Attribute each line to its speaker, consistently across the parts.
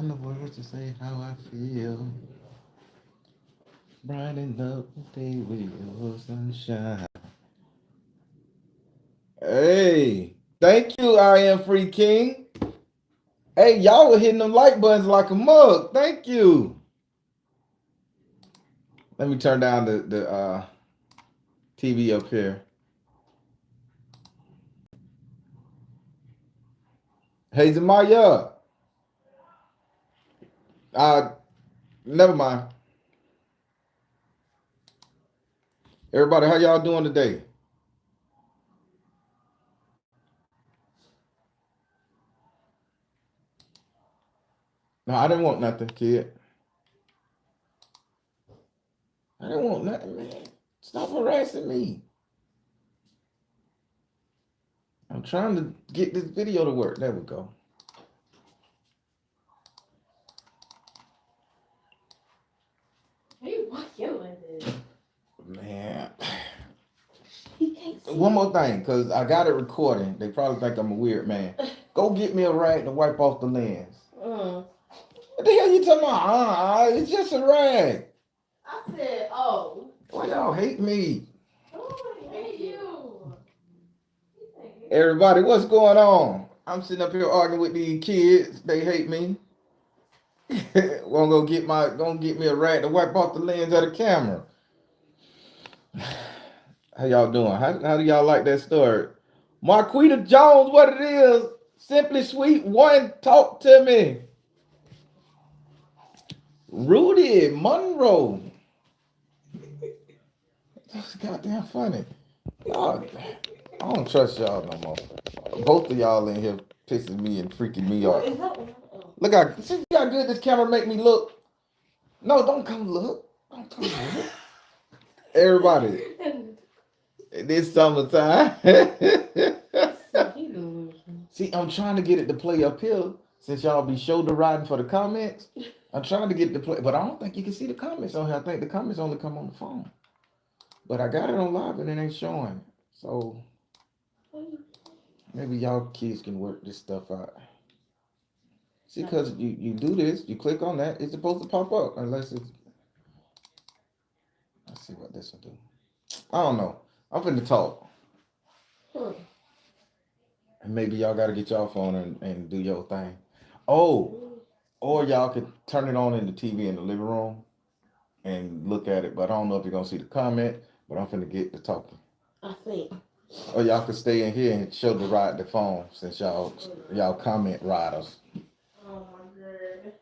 Speaker 1: the words to say how I feel. Brighten up the day with your sunshine. Hey, thank you, I am Free King. Hey, y'all were hitting them like buttons like a mug. Thank you. Let me turn down the TV up here. Hey, Zamaya. Uh, Never mind. Everybody, how y'all doing today? No, I didn't want nothing, kid. I didn't want nothing, man. Stop harassing me. I'm trying to get this video to work. There we go.
Speaker 2: Hey, why you like this?
Speaker 1: Man.
Speaker 2: He can't see.
Speaker 1: One more thing, because I got it recording. They probably think I'm a weird man. Go get me a rag to wipe off the lens. What the hell you talking about? It's just a rag.
Speaker 2: I said, oh.
Speaker 1: Why y'all hate me?
Speaker 2: Oh, I hate you.
Speaker 1: Everybody, what's going on? I'm sitting up here arguing with these kids. They hate me. Gonna get me a rag to wipe off the lens of the camera. How y'all doing? How do y'all like that story? Marquita Jones, what it is? Simply Sweet One, talk to me. Rudy Monroe. That's goddamn funny. Y'all, I don't trust y'all no more. Both of y'all in here pissing me and freaking me out. See how good this camera make me look? No, don't come look. Don't come look. Everybody, this summertime. See, I'm trying to get it to play uphill since y'all be shoulder riding for the comments. I'm trying to get it to play, but I don't think you can see the comments on here. I think the comments only come on the phone. But I got it on live and it ain't showing. So maybe y'all kids can work this stuff out. See, because you do this, you click on that, it's supposed to pop up unless it's. Let's see what this will do. I don't know. I'm finna talk. And maybe y'all got to get y'all phone and do your thing. Oh, or y'all could turn it on in the TV in the living room and look at it. But I don't know if you're going to see the comment, but I'm finna get to talking.
Speaker 2: I think.
Speaker 1: Or y'all could stay in here and show the ride the phone since y'all comment riders.
Speaker 2: Oh my god.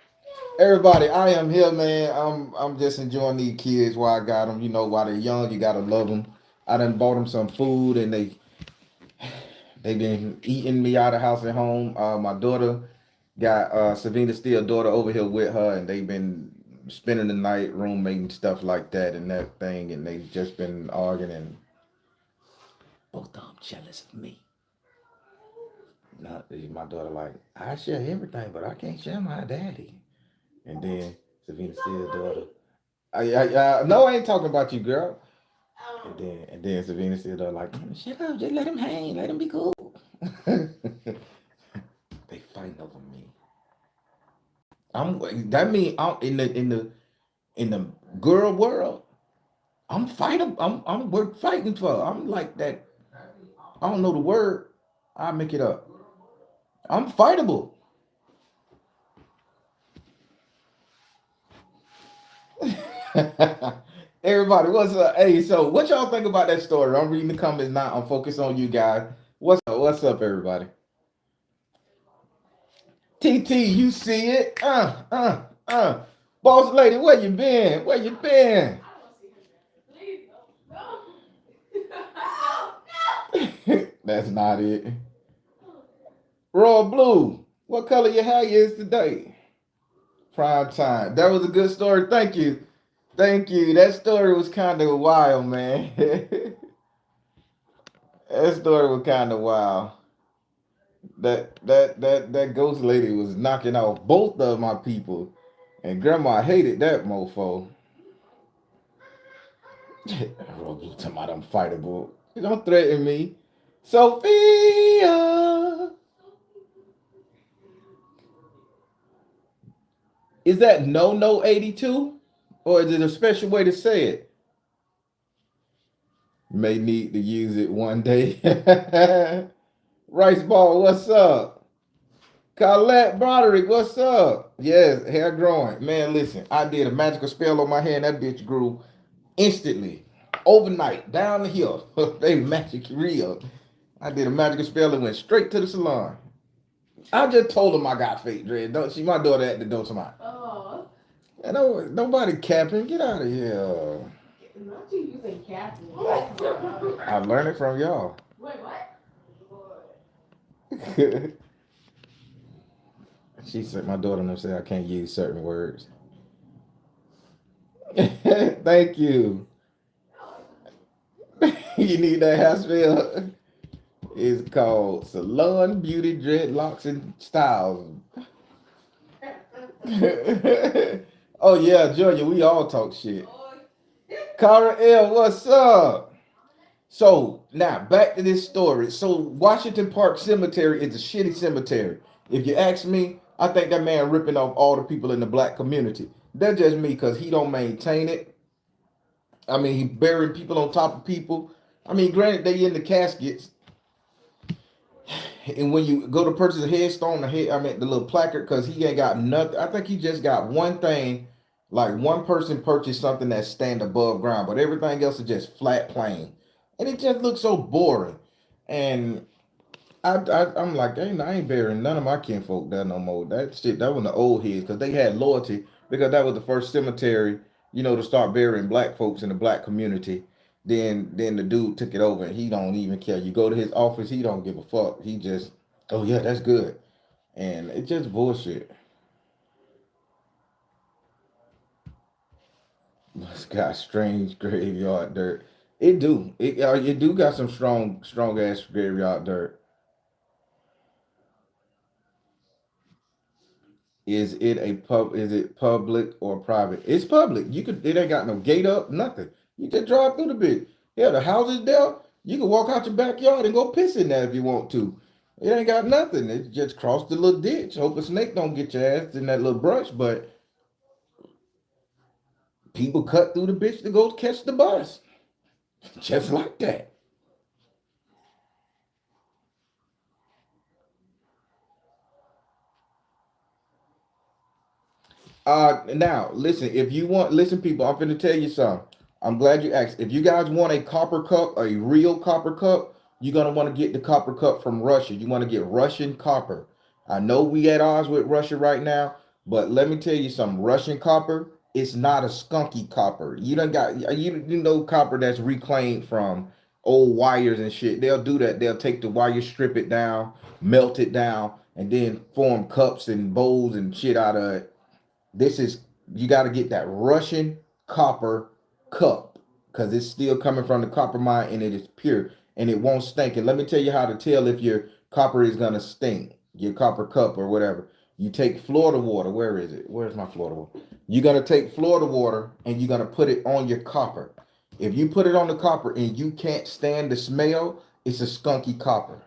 Speaker 1: Everybody, I am here, man. I'm just enjoying these kids while I got them. You know, while they're young, you gotta love them. I done bought them some food, and they been eating me out of house and home. My daughter got Savina Steele daughter over here with her, and they been spending the night roommating stuff like that and that thing, and they just been arguing, and both of them jealous of me. Not my daughter like I share everything, but I can't share my daddy. And then Savina Steele daughter. No, I ain't talking about you, girl. And then Savina said, like, shut up, just let him hang, let him be cool. They fighting over me. That mean I'm in the girl world. I'm fighting. I'm worth fighting for. I'm like that. I don't know the word. I make it up. I'm fightable. Everybody, what's up? Hey, so what y'all think about that story? I'm reading the comments now. I'm focused on you guys. What's up, everybody? TT, you see it? Boss lady, where you been? Where you been? That's not it. Royal Blue, what color your hair is today? Prime time. That was a good story. Thank you. Thank you. That story was kind of wild, man. That story was kind of wild. That ghost lady was knocking off both of my people, and Grandma hated that mofo. Robo talking about I'm fightable. You don't threaten me, Sophia. Is that no 82? Or is it a special way to say it? May need to use it one day. Rice Ball, what's up? Colette Broderick, what's up? Yes, hair growing. Man, listen, I did a magical spell on my hair and that bitch grew instantly, overnight, down the hill. They magic real. I did a magical spell and went straight to the salon. I just told him I got fake dread. Don't she? My daughter at the door tomorrow.
Speaker 2: Oh,
Speaker 1: And nobody capping. Get out of here.
Speaker 2: not you using Captain.
Speaker 1: I learned it from y'all.
Speaker 2: Wait, what?
Speaker 1: She said my daughter never said I can't use certain words. Thank you. You need that hair spell. It's called Salon Beauty Dreadlocks and Styles. Oh yeah, Georgia, we all talk shit. Cara L, what's up? So now back to this story. So Washington Park Cemetery is a shitty cemetery. If you ask me, I think that man ripping off all the people in the black community. That's just me because he don't maintain it. I mean, he burying people on top of people. I mean, granted, they in the caskets, and when you go to purchase a headstone, I mean the little placard, because he ain't got nothing. I think he just got one thing. Like one person purchased something that stand above ground, but everything else is just flat plain, and it just looks so boring. And I'm like, I ain't burying none of my kinfolk there no more. That shit, that was the old heads because they had loyalty because that was the first cemetery, to start burying black folks in the black community. Then the dude took it over and he don't even care. You go to his office, he don't give a fuck. He just, oh yeah, that's good, and it's just bullshit. It's got strange graveyard dirt. It do got some strong ass graveyard dirt. Is it public or private? It's public. It ain't got no gate up, nothing. You just drive through the bit. Yeah, the house is there. You can walk out your backyard and go piss in there if you want to. It ain't got nothing. It just cross the little ditch. Hope a snake don't get your ass in that little brush, but people cut through the bitch to go catch the bus. Just like that. Now listen. If you want, listen, people. I'm finna tell you something. I'm glad you asked. If you guys want a copper cup, a real copper cup, you're gonna want to get the copper cup from Russia. You want to get Russian copper. I know we at odds with Russia right now, but let me tell you something. Russian copper, it's not a skunky copper. You don't got you know copper that's reclaimed from old wires and shit. They'll do that. They'll take the wire, strip it down, melt it down, and then form cups and bowls and shit out of it. This is You got to get that Russian copper cup because it's still coming from the copper mine and it is pure and it won't stink. And let me tell you how to tell if your copper is gonna stink, your copper cup or whatever. You take Florida water. Where is it? Where's my Florida water? You're gonna take Florida water and you're gonna put it on your copper. If you put it on the copper and you can't stand the smell, it's a skunky copper.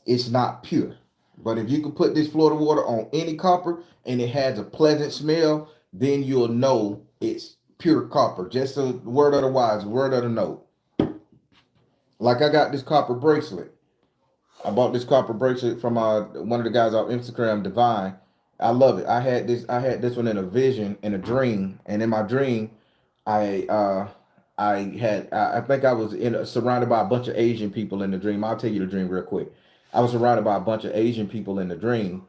Speaker 1: It's not pure. But if you can put this Florida water on any copper and it has a pleasant smell, then you'll know it's pure copper. Just a word of the wise, word of the note. Like I got this copper bracelet. I bought this copper bracelet from one of the guys on Instagram, Divine. I love it. I had this one in a vision, in a dream, and in my dream, I I think I was surrounded by a bunch of Asian people in the dream. I'll tell you the dream real quick. I was surrounded by a bunch of Asian people in the dream,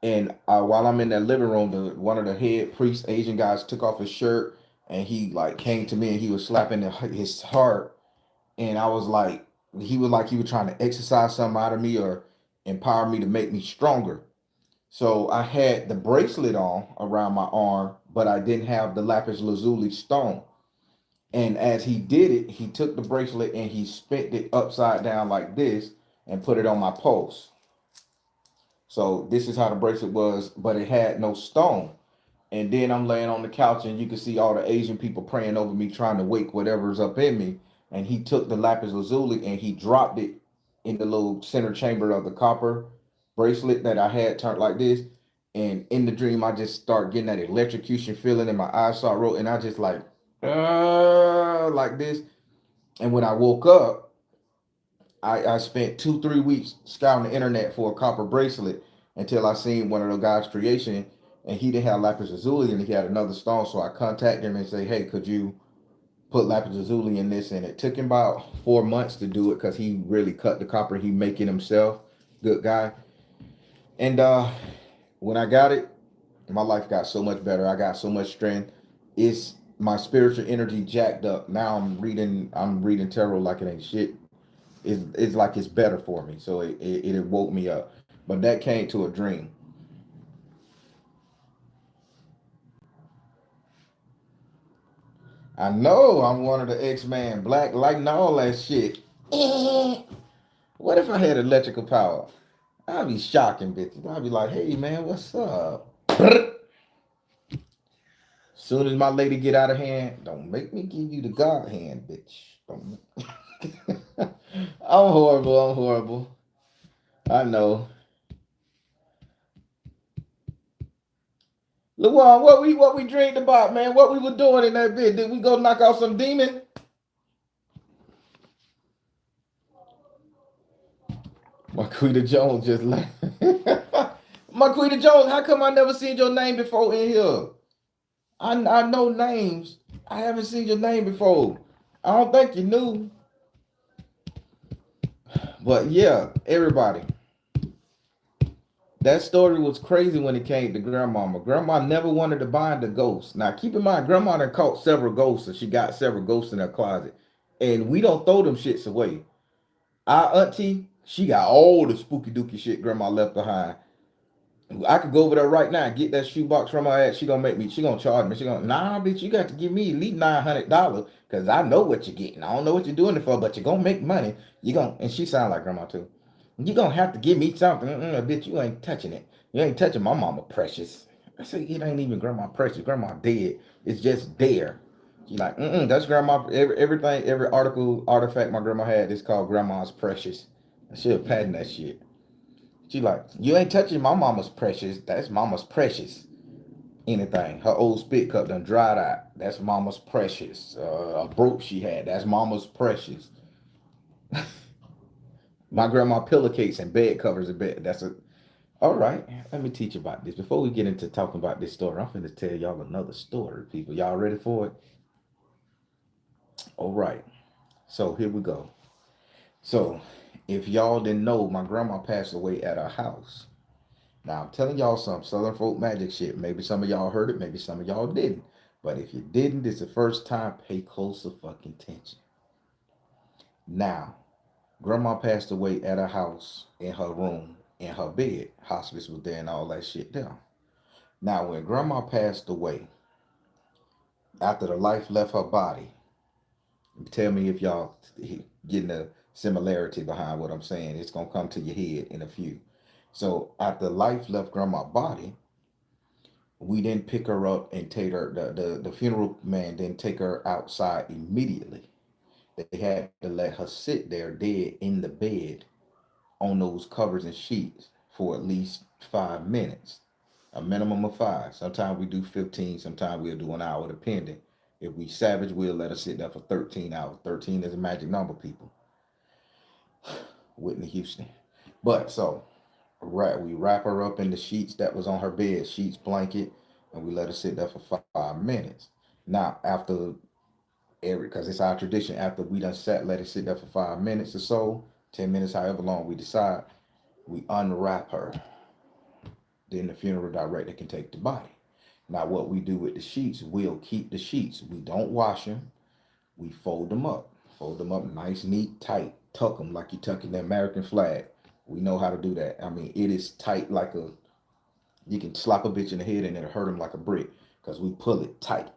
Speaker 1: and while I'm in that living room, one of the head priest Asian guys took off his shirt and he like came to me and he was slapping his heart, and I was like, he was trying to exercise something out of me or empower me to make me stronger. So I had the bracelet on around my arm, but I didn't have the lapis lazuli stone. And as he did it, he took the bracelet and he spent it upside down like this and put it on my pulse. So this is how the bracelet was, but it had no stone. And then I'm laying on the couch and you can see all the Asian people praying over me, trying to wake whatever's up in me. And he took the lapis lazuli and he dropped it in the little center chamber of the copper bracelet that I had turned like this. And in the dream, I just start getting that electrocution feeling in my eyes start rolling, and I just like this. And when I woke up, I spent 2 3 weeks scouting the internet for a copper bracelet until I seen one of the guys' creation, and he didn't have lapis lazuli, and he had another stone. So I contacted him and say, "Hey, could you put lapis lazuli in this?" And it took him about 4 months to do it because he really cut the copper. He make it himself. Good guy. And when I got it, my life got so much better. I got so much strength. It's my spiritual energy jacked up. Now I'm reading tarot like it ain't shit. It's like it's better for me. So it woke me up. But that came to a dream. I know I'm one of the X-Man, black lighting all that shit. What if I had electrical power? I'd be shocking bitches. I'd be like, hey man, what's up? Soon as my lady get out of hand, don't make me give you the God hand, bitch. Don't. I'm horrible. I'm horrible. I know. Luan, what we dreamed about, man? What we were doing in that bit? Did we go knock out some demon? Marquita Jones just left. Marquita Jones, how come I never seen your name before in here? I know names. I haven't seen your name before. I don't think you knew. But yeah, everybody. That story was crazy when it came to grandmama. Grandma never wanted to bind the ghost. Now keep in mind, grandma done caught several ghosts and she got several ghosts in her closet. And we don't throw them shits away. Our auntie, she got all the spooky dooky shit grandma left behind. I could go over there right now and get that shoebox from her ass. She gonna charge me. She gonna, nah, bitch, you got to give me at least $900 because I know what you're getting. I don't know what you're doing it for, but you're gonna make money. You gonna, and she sound like grandma too. You gonna have to give me something. Bitch, you ain't touching it. You ain't touching my mama precious. I said, it ain't even grandma precious. Grandma dead. It's just there. She like, that's grandma. Everything, every artifact my grandma had is called grandma's precious. I should have patented that shit. She like, you ain't touching my mama's precious. That's mama's precious. Anything. Her old spit cup done dried out. That's mama's precious. A brooch she had. That's mama's precious. My grandma pillowcase and bed covers a bed. That's a. All right. Let me teach you about this. Before we get into talking about this story, I'm finna tell y'all another story, people. Y'all ready for it? All right. So here we go. So if y'all didn't know, my grandma passed away at her house. Now I'm telling y'all some Southern folk magic shit. Maybe some of y'all heard it, maybe some of y'all didn't. But if you didn't, it's the first time, pay closer fucking attention. Now, grandma passed away at her house, in her room, in her bed. Hospice was there and all that shit there. Now, when grandma passed away, after the life left her body, tell me if y'all getting a similarity behind what I'm saying. It's gonna come to your head in a few. So after life left grandma's body, we didn't pick her up and take her. The funeral man didn't take her outside immediately. They had to let her sit there dead in the bed on those covers and sheets for at least 5 minutes, a minimum of five. Sometimes we do 15, sometimes we'll do an hour, depending. If we savage, we'll let her sit there for 13 hours. 13 is a magic number, people. Whitney Houston. But so, right, we wrap her up in the sheets that was on her bed, sheets, blanket, and we let her sit there for 5 minutes. Now, after because it's our tradition, after we done sat, let it sit there for 5 minutes or so, 10 minutes, however long we decide, we unwrap her. Then the funeral director can take the body. Now, what we do with the sheets, we'll keep the sheets. We don't wash them. We fold them up. Fold them up nice, neat, tight. Tuck them like you tucking the American flag. We know how to do that. I mean, it is tight like a, you can slap a bitch in the head and it'll hurt them like a brick because we pull it tight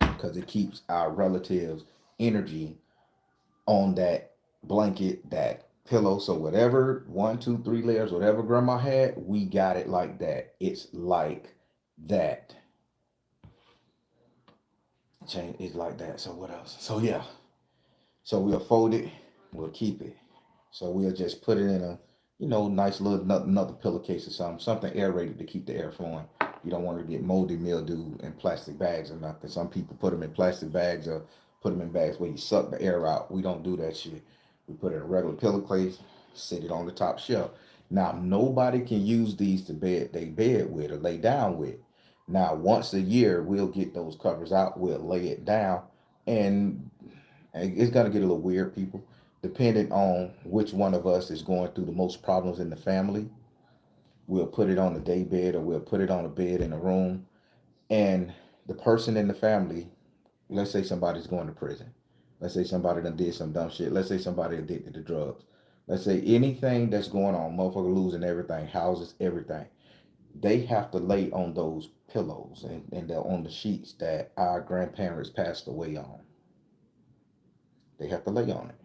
Speaker 1: because it keeps our relatives' energy on that blanket, that pillow. So whatever, 1, 2, 3 layers, whatever grandma had, we got it like that. It's like that. Change it's like that. So what else? So yeah. So we'll fold it, we'll keep it. So we'll just put it in a nice little another pillowcase or something aerated to keep the air flowing. You don't want to get moldy mildew in plastic bags or nothing. Some people put them in plastic bags or put them in bags where you suck the air out. We don't do that shit. We put it in a regular pillowcase, sit it on the top shelf. Now nobody can use these to bed with or lay down with. Now once a year we'll get those covers out. We'll lay it down, and it's gonna get a little weird, people, depending on which one of us is going through the most problems in the family. We'll put it on the day bed or we'll put it on a bed in a room. And the person in the family, let's say somebody's going to prison. Let's say somebody done did some dumb shit. Let's say somebody addicted to drugs. Let's say anything that's going on, motherfucker losing everything, houses, everything. They have to lay on those pillows and they're on the sheets that our grandparents passed away on. They have to lay on it.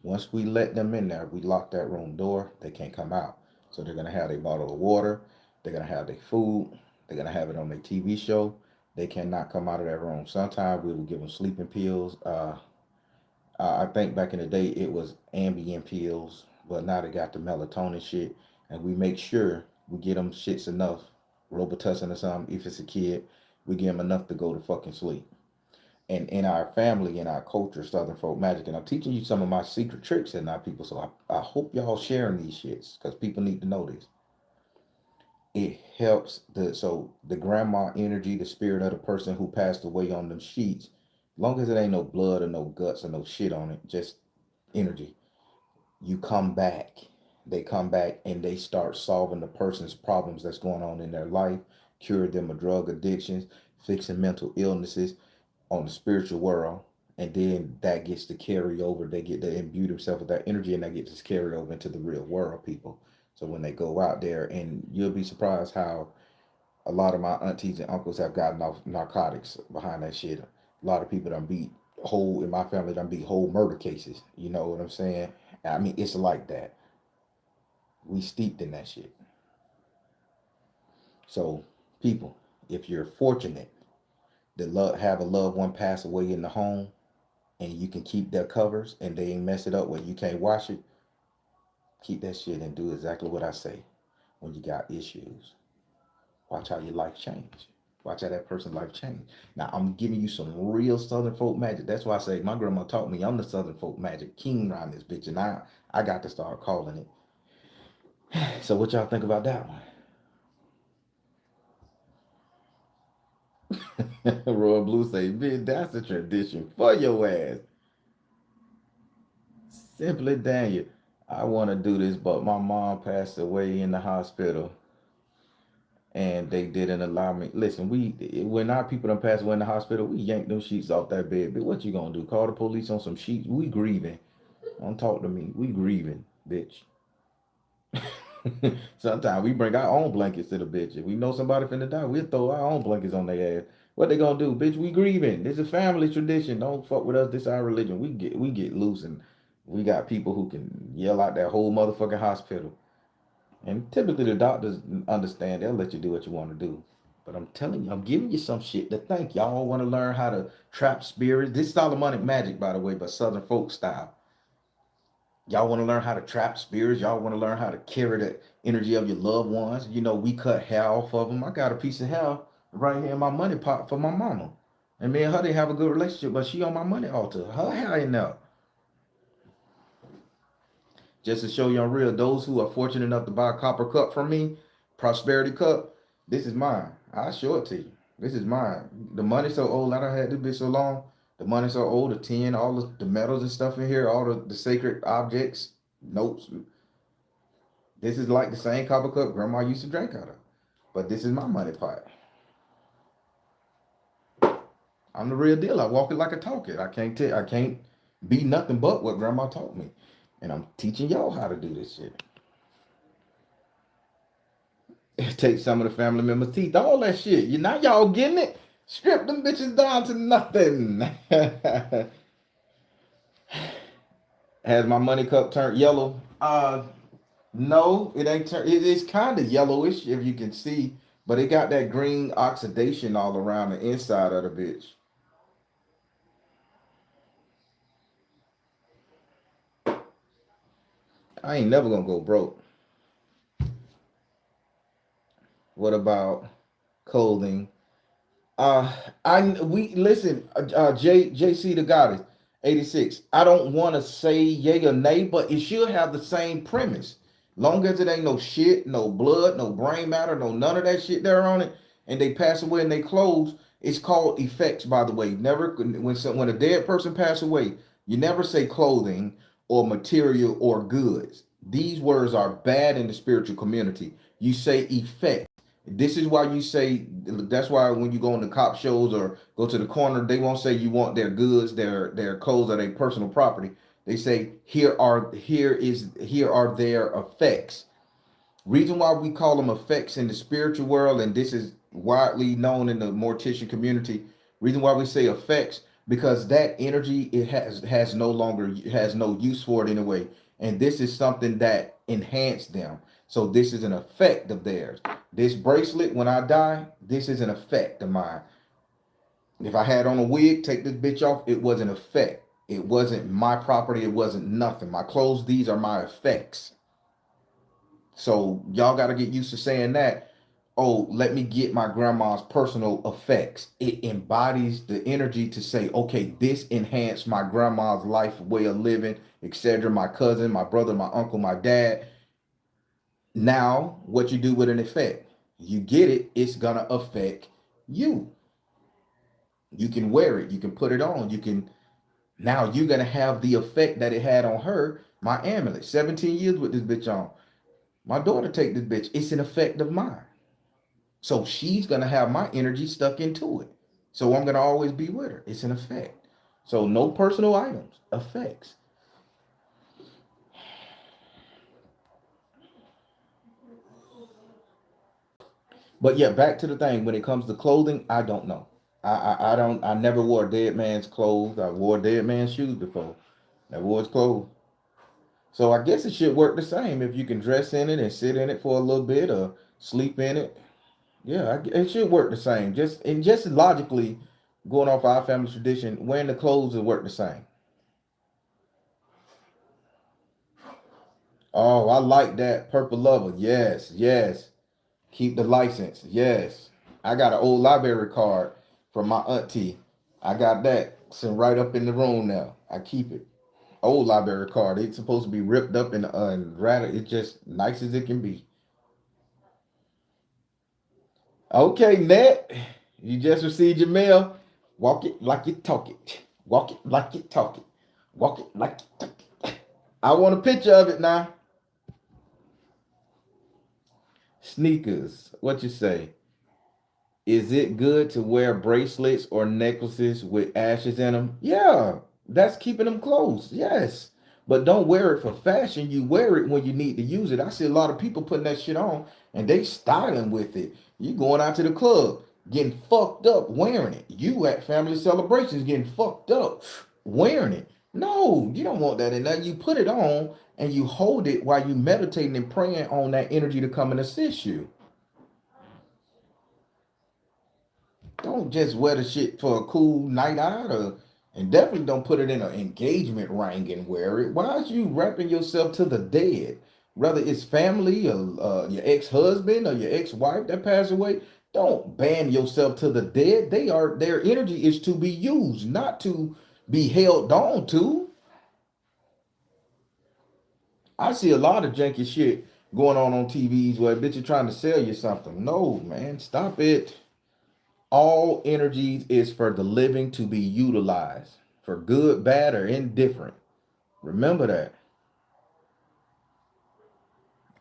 Speaker 1: Once we let them in there, we lock that room door. They can't come out. So they're gonna have their bottle of water. They're gonna have their food. They're gonna have it on their TV show. They cannot come out of that room. Sometimes we will give them sleeping pills. I think back in the day it was Ambien pills, but now they got the melatonin shit, and we make sure we get them shits enough, Robitussin or something. If it's a kid, we give them enough to go to fucking sleep. And in our family, in our culture, Southern folk magic, and I'm teaching you some of my secret tricks and not people. So I hope y'all sharing these shits because people need to know this. It helps the grandma energy, the spirit of the person who passed away on them sheets, long as it ain't no blood or no guts or no shit on it, just energy. You come back. They come back and they start solving the person's problems that's going on in their life, cure them of drug addictions, fixing mental illnesses on the spiritual world, and then that gets to carry over. They get to imbue themselves with that energy, and that gets to carry over into the real world, people. So when they go out there, and you'll be surprised how a lot of my aunties and uncles have gotten off narcotics behind that shit. A lot of people done beat whole in my family done beat whole murder cases. You know what I'm saying? I mean, it's like that. We steeped in that shit. So, people, if you're fortunate to have a loved one pass away in the home, and you can keep their covers and they ain't mess it up where you can't wash it, keep that shit and do exactly what I say. When you got issues, watch how your life change. Watch how that person's life change. Now I'm giving you some real Southern folk magic. That's why I say my grandma taught me I'm the Southern folk magic king around this bitch, and I got to start calling it. So what y'all think about that one? Royal Blue say, bitch, that's a tradition for your ass. Simply Daniel, I want to do this, but my mom passed away in the hospital, and they didn't allow me. Listen, when our people done passed away in the hospital, we yanked them sheets off that bed. But what you gonna do? Call the police on some sheets? We grieving. Don't talk to me. We grieving, bitch. Sometimes we bring our own blankets to the bitch. If we know somebody finna die, we'll throw our own blankets on their ass. What they gonna do, bitch? We grieving. This is a family tradition. Don't fuck with us. This our religion. We get loose, and we got people who can yell out that whole motherfucking hospital. And typically the doctors understand. They'll let you do what you want to do. But I'm telling you, I'm giving you some shit to think. Y'all want to learn how to trap spirits. This is Solomonic magic, by the way, but Southern folk style. Y'all want to learn how to trap spirits. Y'all want to learn how to carry the energy of your loved ones. We cut hair off of them. I got a piece of hair right here in my money pot for my mama. And me and her didn't have a good relationship, but she on my money altar. Her hair in there. Just to show you I'm real, those who are fortunate enough to buy a copper cup from me, prosperity cup, this is mine. I'll show it to you. This is mine. The money's so old, I done had this bitch so long. The money's so old, the tin, all the metals and stuff in here, all the sacred objects, notes. This is like the same copper cup grandma used to drink out of. But this is my money pot. I'm the real deal. I walk it like I talk it. I can't be nothing but what grandma taught me. And I'm teaching y'all how to do this shit. Take some of the family members' teeth, all that shit. You Now y'all getting it? Strip them bitches down to nothing. Has my money cup turned yellow? No, it ain't turned. It's kind of yellowish if you can see, but it got that green oxidation all around the inside of the bitch. I ain't never gonna go broke. What about clothing? Uh, I we listen. JC the Goddess 86. I don't want to say yay or nay, but it should have the same premise. Long as it ain't no shit, no blood, no brain matter, no none of that shit there on it, and they pass away and they clothes. It's called effects, by the way. Never when a dead person pass away, you never say clothing or material or goods. These words are bad in the spiritual community. You say effect. This is why you say that's why when you go on the cop shows or go to the corner, they won't say you want their goods, their clothes, or their personal property. They say here are their effects. Reason why we call them effects in the spiritual world, and this is widely known in the mortician community. Reason why we say effects because that energy it has no longer has no use for it anyway, and this is something that enhanced them. So this is an effect of theirs. This bracelet, when I die, this is an effect of mine. If I had on a wig, take this bitch off, it was an effect. It wasn't my property. It wasn't nothing. My clothes, these are my effects. So y'all got to get used to saying that. Oh, let me get my grandma's personal effects. It embodies the energy to say, okay, this enhanced my grandma's life, way of living, etc. My cousin, my brother, my uncle, my dad. Now, what you do with an effect, you get it, it's gonna affect you. You can wear it, you can put it on, you can now you're gonna have the effect that it had on her. My amulet, 17 years with this bitch on. My daughter take this bitch, it's an effect of mine. So she's gonna have my energy stuck into it. So I'm gonna always be with her. It's an effect. So no personal items, effects. But yeah, back to the thing. When it comes to clothing, I don't know. I don't. I never wore a dead man's clothes. I wore dead man's shoes before. Never wore his clothes. So I guess it should work the same if you can dress in it and sit in it for a little bit or sleep in it. Yeah, it should work the same. Just logically, going off our family tradition, wearing the clothes will work the same. Oh, I like that purple lover. Yes, yes. Keep the license. Yes. I got an old library card from my auntie. I got that sitting right up in the room now. I keep it. Old library card. It's supposed to be ripped up and rather it's just nice as it can be. Okay, Nat. You just received your mail. Walk it like you talk it. Walk it like you talk it. Walk it like you talk it. I want a picture of it now. Sneakers. What you say? Is it good to wear bracelets or necklaces with ashes in them? Yeah, that's keeping them close. Yes. But don't wear it for fashion. You wear it when you need to use it. I see a lot of people putting that shit on and they styling with it. You going out to the club, getting fucked up wearing it. You at family celebrations getting fucked up wearing it. No, you don't want that in there. You put it on and you hold it while you meditating and praying on that energy to come and assist you. Don't just wear the shit for a cool night out and definitely don't put it in an engagement ring and wear it. Why is you wrapping yourself to the dead? Whether it's family or your ex-husband or your ex-wife that passed away, don't band yourself to the dead. Their energy is to be used, not to be held on to. I see a lot of janky shit going on TVs where bitch are trying to sell you something. No, man, stop it. All energies is for the living to be utilized for good, bad, or indifferent. Remember that.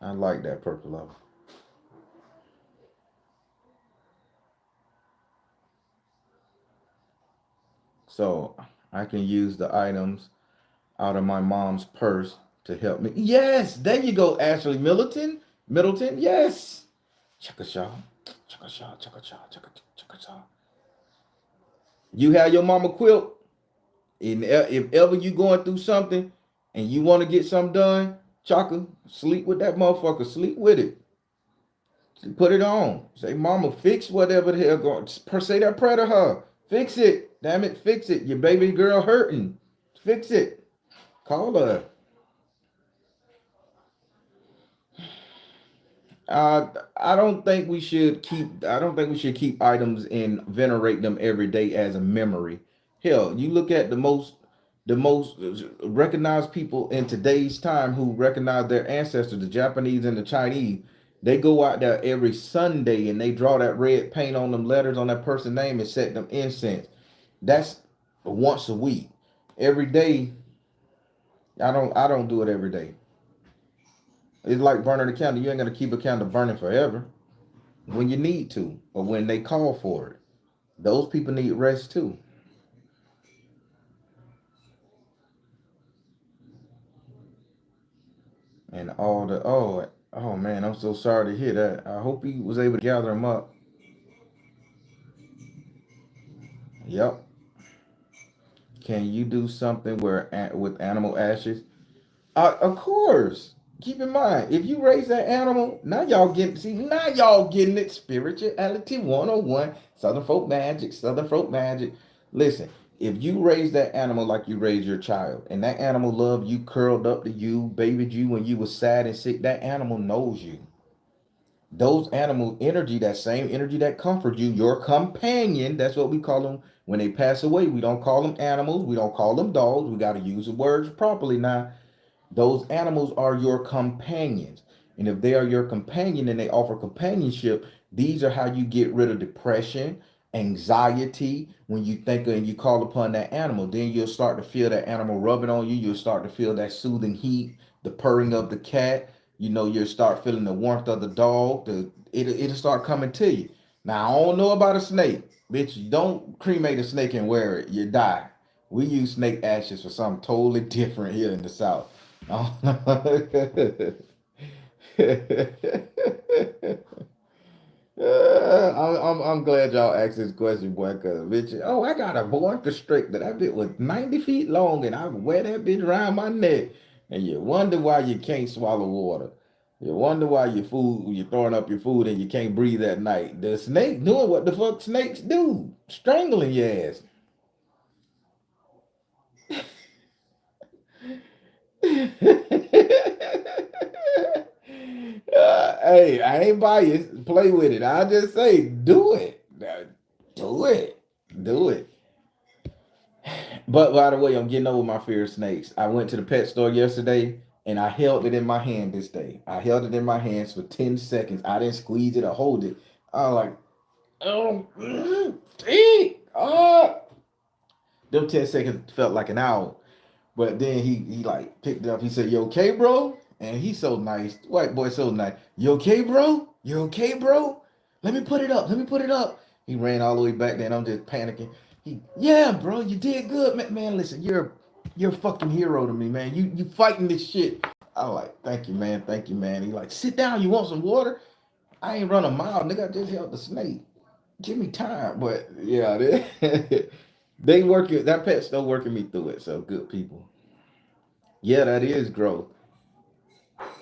Speaker 1: I like that purple love. So I can use the items out of my mom's purse to help me. Yes, there you go, Ashley Middleton. Middleton, yes. Chakashaw, chakashaw, chakashaw, chakashaw. You have your mama quilt. And if ever you going through something and you want to get something done, Chaka, sleep with that motherfucker. Sleep with it. Put it on. Say, mama, fix whatever the hell going. Say that prayer to her. Fix it. Damn it, fix it. Your baby girl hurting. Fix it. Call her. Uh, I don't think we should keep. I don't think we should keep items and venerate them every day as a memory. Hell, you look at the most recognized people in today's time who recognize their ancestors, the Japanese and the Chinese. They go out there every Sunday and they draw that red paint on them letters on that person's name and set them incense. That's once a week. Every day, I don't do it every day. It's like burning a candle. You ain't gonna keep a candle burning forever. When you need to or when they call for it. Those people need rest too. And all the oh man, I'm so sorry to hear that. I hope he was able to gather them up. Yep. Can you do something where with animal ashes? Of course. Keep in mind, if you raise that animal, now y'all getting it. Spirituality 101, Southern folk magic. Listen, if you raise that animal like you raise your child, and that animal loved you, curled up to you, babied you when you was sad and sick, that animal knows you. Those animal energy, that same energy that comforts you, your companion, that's what we call them when they pass away. We don't call them animals, we don't call them dogs. We got to use the words properly now. Those animals are your companions. And if they are your companion and they offer companionship, these are how you get rid of depression, anxiety. When you think and you call upon that animal, then you'll start to feel that animal rubbing on you. You'll start to feel that soothing heat, the purring of the cat. You'll start feeling the warmth of the dog. It'll start coming to you. Now, I don't know about a snake. Bitch, don't cremate a snake and wear it. You die. We use snake ashes for something totally different here in the South. Oh, no. I'm glad y'all asked this question, boy, because bitch, oh, I got a boa constrictor. That bit was 90 feet long, and I wear that bitch around my neck. And you wonder why you can't swallow water. You wonder why you're throwing up your food and you can't breathe at night. The snake doing what the fuck snakes do, strangling your ass. Hey, I ain't biased. Play with it. I just say, do it. Do it. Do it. But by the way, I'm getting over my fear of snakes. I went to the pet store yesterday and I held it in my hand this day. I held it in my hands for 10 seconds. I didn't squeeze it or hold it. I was like, oh, oh. Them 10 seconds felt like an hour. But then he like picked it up. He said, "You okay, bro?" And he's so nice. White boy so nice. "You okay, bro? You okay, bro? Let me put it up. Let me put it up." He ran all the way back there and I'm just panicking. Yeah, bro, you did good, man. Man, listen, you're a fucking hero to me, man. You fighting this shit. I like, thank you, man. Thank you, man. He like, sit down. You want some water? I ain't run a mile, nigga. I just held the snake. Give me time. But yeah, they working that pet's still working me through it. So good people. Yeah, that is growth.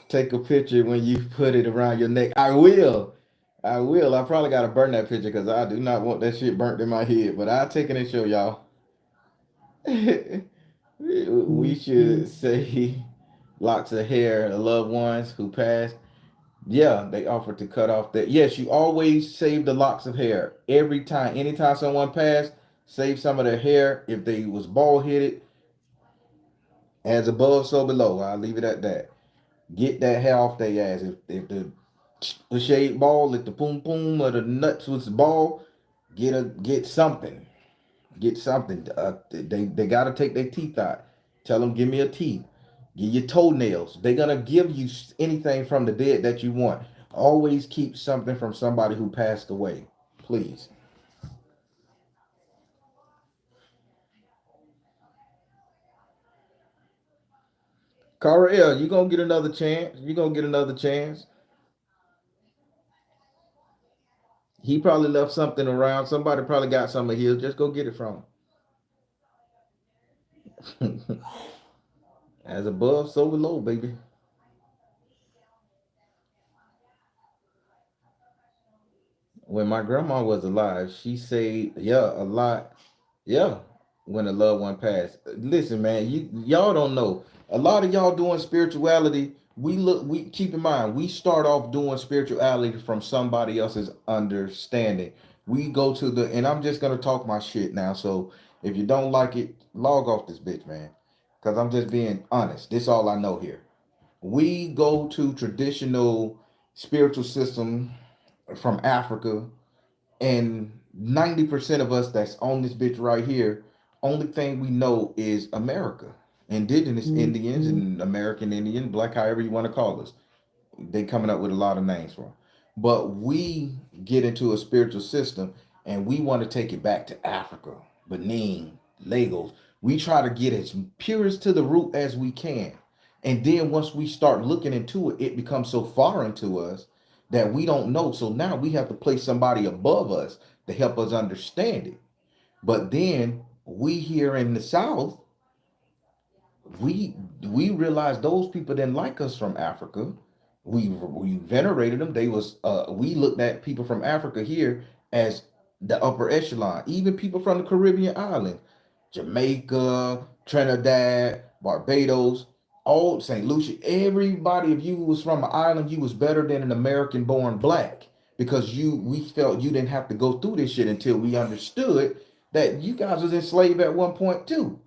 Speaker 1: Take a picture when you put it around your neck. I will. I will. I probably gotta burn that picture because I do not want that shit burnt in my head. But I'll take it and show y'all. We should say locks of hair, the loved ones who passed. Yeah, they offered to cut off that. Yes, you always save the locks of hair every time. Anytime someone passed, save some of their hair. If they was bald headed, as above, so below. I'll leave it at that. Get that hair off their ass. If the shade ball, if the poom poom or the nuts was ball, get something. Get something. They gotta take their teeth out. Tell them, give me a teeth. Give your toenails. They're gonna give you anything from the dead that you want. Always keep something from somebody who passed away. Please. Cara L, you gonna get another chance. You gonna get another chance. He probably left something around. Somebody probably got some of his. Just go get it from him. As above, so below, baby. When my grandma was alive, she said, yeah, a lot. Yeah, when a loved one passed. Listen, man, y'all don't know. A lot of y'all doing spirituality we keep in mind, we start off doing spirituality from somebody else's understanding. We go to the, and I'm just gonna talk my shit now. So if you don't like it, log off this bitch, man. Cause I'm just being honest. This all I know here. We go to traditional spiritual system from Africa, and 90% of us that's on this bitch right here, only thing we know is America. Indigenous Indians and American Indian, black, however you want to call us. They coming up with a lot of names for 'em. But we get into a spiritual system and we want to take it back to Africa, Benin, Lagos. We try to get as purest to the root as we can. And then once we start looking into it, it becomes so foreign to us that we don't know. So now we have to place somebody above us to help us understand it. But then we here in the South, we realized those people didn't like us from Africa. We venerated them. They was we looked at people from Africa here as the upper echelon. Even people from the Caribbean islands, Jamaica, Trinidad, Barbados, all St. Lucia. Everybody, if you was from an island, you was better than an American born black because we felt you didn't have to go through this shit until we understood that you guys was enslaved at one point too.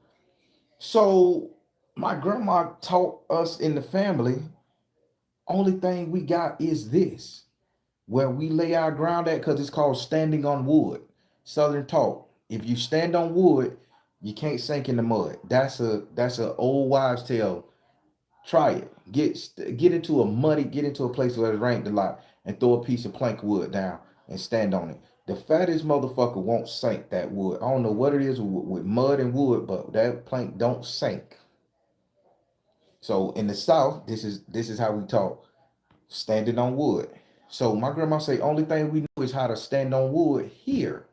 Speaker 1: So my grandma taught us in the family, only thing we got is this, where we lay our ground at, because it's called standing on wood. Southern talk. If you stand on wood, you can't sink in the mud. That's a old wives' tale. Try it. Get into a place where it's rained a lot, and throw a piece of plank wood down and stand on it. The fattest motherfucker won't sink that wood. I don't know what it is with mud and wood, but that plank don't sink. So in the South, this is how we talk, standing on wood. So my grandma say only thing we know is how to stand on wood here.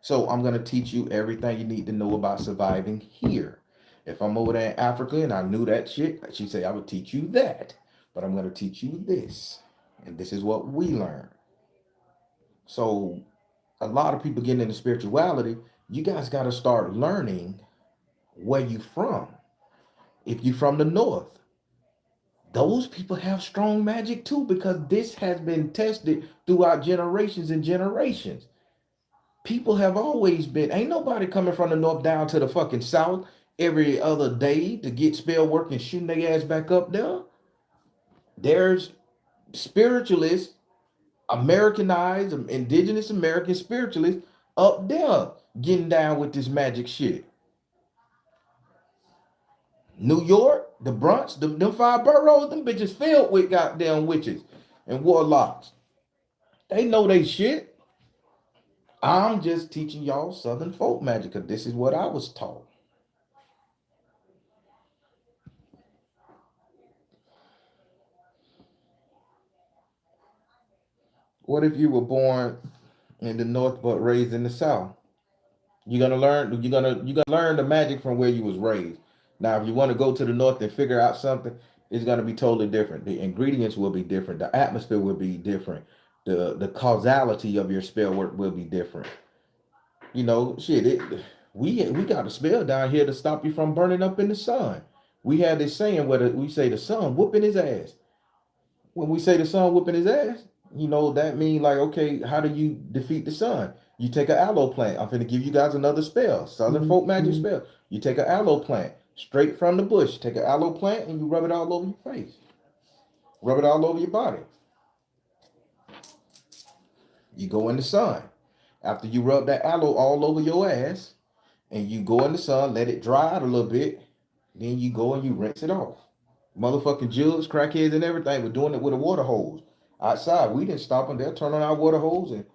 Speaker 1: So I'm gonna teach you everything you need to know about surviving here. If I'm over there in Africa and I knew that shit, she say I would teach you that. But I'm gonna teach you this. And this is what we learn. So a lot of people getting into spirituality, you guys gotta start learning where you from. If you from the north, those people have strong magic too, because this has been tested throughout generations and generations. People have always been, ain't nobody coming from the north down to the fucking south every other day to get spell work and shooting their ass back up there. There's spiritualists, Americanized, indigenous American spiritualists up there getting down with this magic shit. New York, the Bronx, them five boroughs, them bitches filled with goddamn witches and warlocks. They know they shit. I'm just teaching y'all Southern folk magic because this is what I was taught. What if you were born in the North but raised in the South? You're gonna learn the magic from where you was raised. Now, if you want to go to the North and figure out something, it's gonna be totally different. The ingredients will be different. The atmosphere will be different. The causality of your spell work will be different. Shit. We got a spell down here to stop you from burning up in the sun. We had this saying where we say the sun whooping his ass. When we say the sun whooping his ass, that mean like, okay, how do you defeat the sun? You take an aloe plant. I'm gonna give you guys another spell, Southern folk magic spell. You take an aloe plant straight from the bush. Take an aloe plant and you rub it all over your face. Rub it all over your body. You go in the sun. After you rub that aloe all over your ass, and you go in the sun, let it dry out a little bit, then you go and you rinse it off. Motherfucking Jews, crackheads, and everything were doing it with a water hose outside. We didn't stop them. They'll turn on our water hose and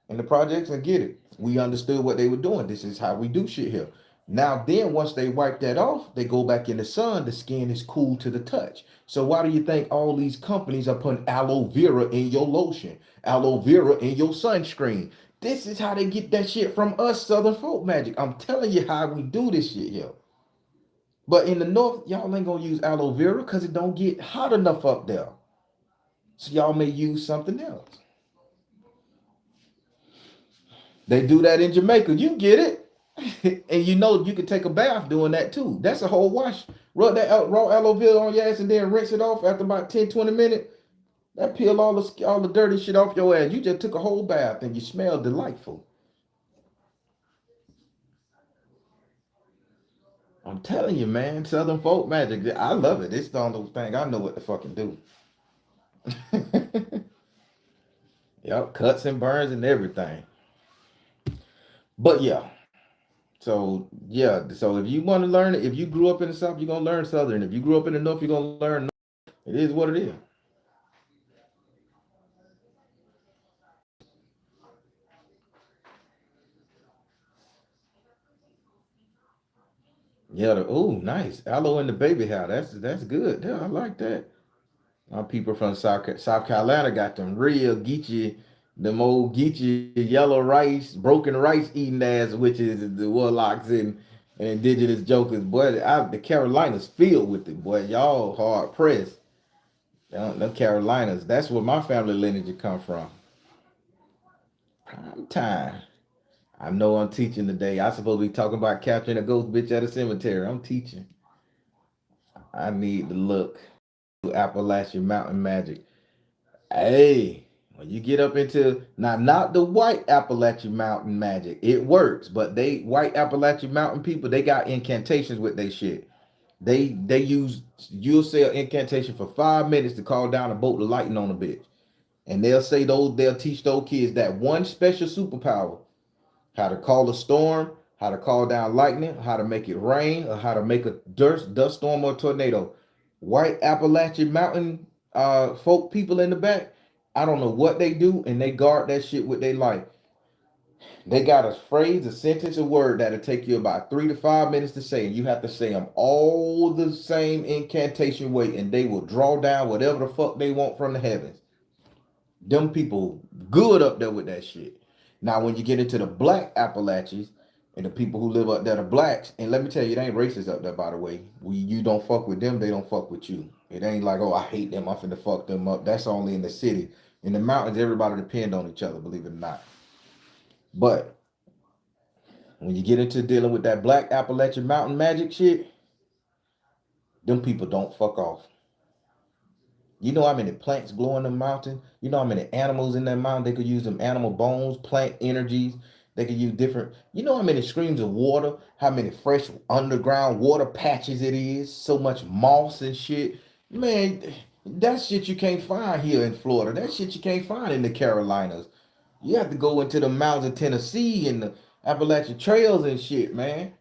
Speaker 1: in the projects and get it. We understood what they were doing. This is how we do shit here. Now then, once they wipe that off, they go back in the sun. The skin is cool to the touch. So why do you think all these companies are putting aloe vera in your lotion, aloe vera in your sunscreen? This is how they get that shit from us, Southern folk magic. I'm telling you how we do this shit here. But in the north, y'all ain't gonna use aloe vera because it don't get hot enough up there. So y'all may use something else. They do that in Jamaica. You get it. And you know you can take a bath doing that too. That's a whole wash. Rub that raw aloe vera on your ass and then rinse it off after about 10, 20 minutes. That peel all the dirty shit off your ass. You just took a whole bath and you smell delightful. I'm telling you, man, Southern folk magic. I love it. It's the only thing I know what to fucking do. Yep, cuts and burns and everything. But yeah, so yeah, so if you want to learn it, if you grew up in the South, you're gonna learn Southern. If you grew up in the North, you're gonna learn North. It is what it is. Yeah, oh, nice. Aloe in the baby house. That's good. Yeah, I like that. My people from South Carolina got them real Geechee, them old Geechee yellow rice, broken rice eating ass, which is the warlocks and indigenous jokers. Boy, the Carolinas filled with it. Boy, y'all hard pressed. The Carolinas. That's where my family lineage come from. Prime time. I know I'm teaching today. I supposed to be talking about capturing a ghost bitch at a cemetery. I'm teaching. I need to look. Appalachian Mountain Magic. Hey, when you get up into now, not the white Appalachian Mountain Magic, it works. But they white Appalachian Mountain people, they got incantations with their shit. They use you'll say an incantation for 5 minutes to call down a bolt of lightning on a bitch, and they'll teach those kids that one special superpower: how to call a storm, how to call down lightning, how to make it rain, or how to make a dust storm or tornado. White Appalachian Mountain folk people in the back, I don't know what they do, and they guard that shit with their life. They got a phrase, a sentence, a word that'll take you about 3 to 5 minutes to say, and you have to say them all the same incantation way, and they will draw down whatever the fuck they want from the heavens. Them people good up there with that shit. Now, when you get into the black Appalachians and the people who live up there, the blacks, and let me tell you, it ain't racist up there, by the way. You don't fuck with them, they don't fuck with you. It ain't like, oh, I hate them, I'm finna fuck them up. That's only in the city. In the mountains, everybody depend on each other, believe it or not. But when you get into dealing with that black Appalachian mountain magic shit, them people don't fuck off. You know how many plants grow in the mountain? You know how many animals in that mountain? They could use them animal bones, plant energies. They could use different. You know how many streams of water? How many fresh underground water patches it is? So much moss and shit. Man, that shit you can't find here in Florida. That shit you can't find in the Carolinas. You have to go into the mountains of Tennessee and the Appalachian trails and shit, man.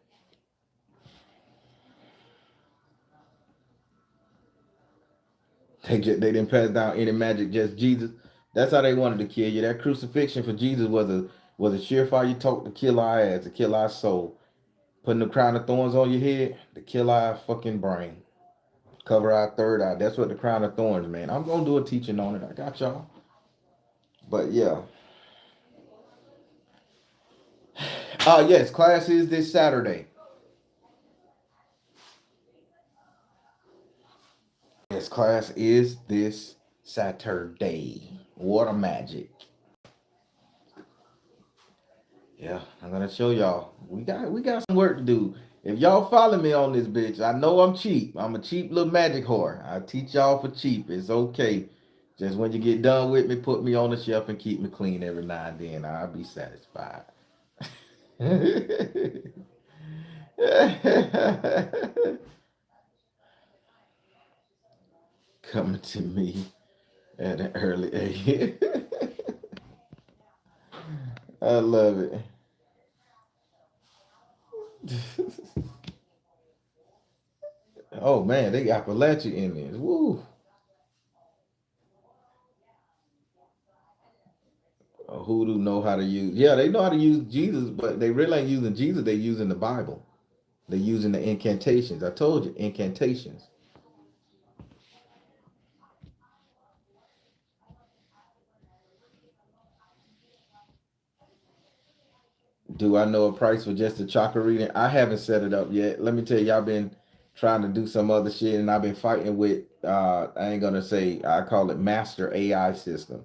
Speaker 1: They didn't pass down any magic, just Jesus. That's how they wanted to kill you. That crucifixion for Jesus was a surefire talk to kill our ass, to kill our soul. Putting the crown of thorns on your head to kill our fucking brain. Cover our third eye. That's what the crown of thorns, man. I'm gonna do a teaching on it. I got y'all. But yeah. Yes, class is this Saturday. Yes, class is this Saturday. Water magic. Yeah, I'm gonna show y'all. We got some work to do. If y'all follow me on this bitch, I know I'm cheap. I'm a cheap little magic whore. I teach y'all for cheap. It's okay. Just when you get done with me, put me on the shelf and keep me clean every now and then. I'll be satisfied. Coming to me at an early age. I love it. Oh man, they got Appalachia in there. Woo. Who do know how to use? Yeah, they know how to use Jesus, but they really ain't using Jesus. They using the Bible. They using the incantations. I told you, incantations. Do I know a price for just a chakra reading? I haven't set it up yet. Let me tell you, I've been trying to do some other shit, and I've been fighting with. I ain't gonna say. I call it Master AI system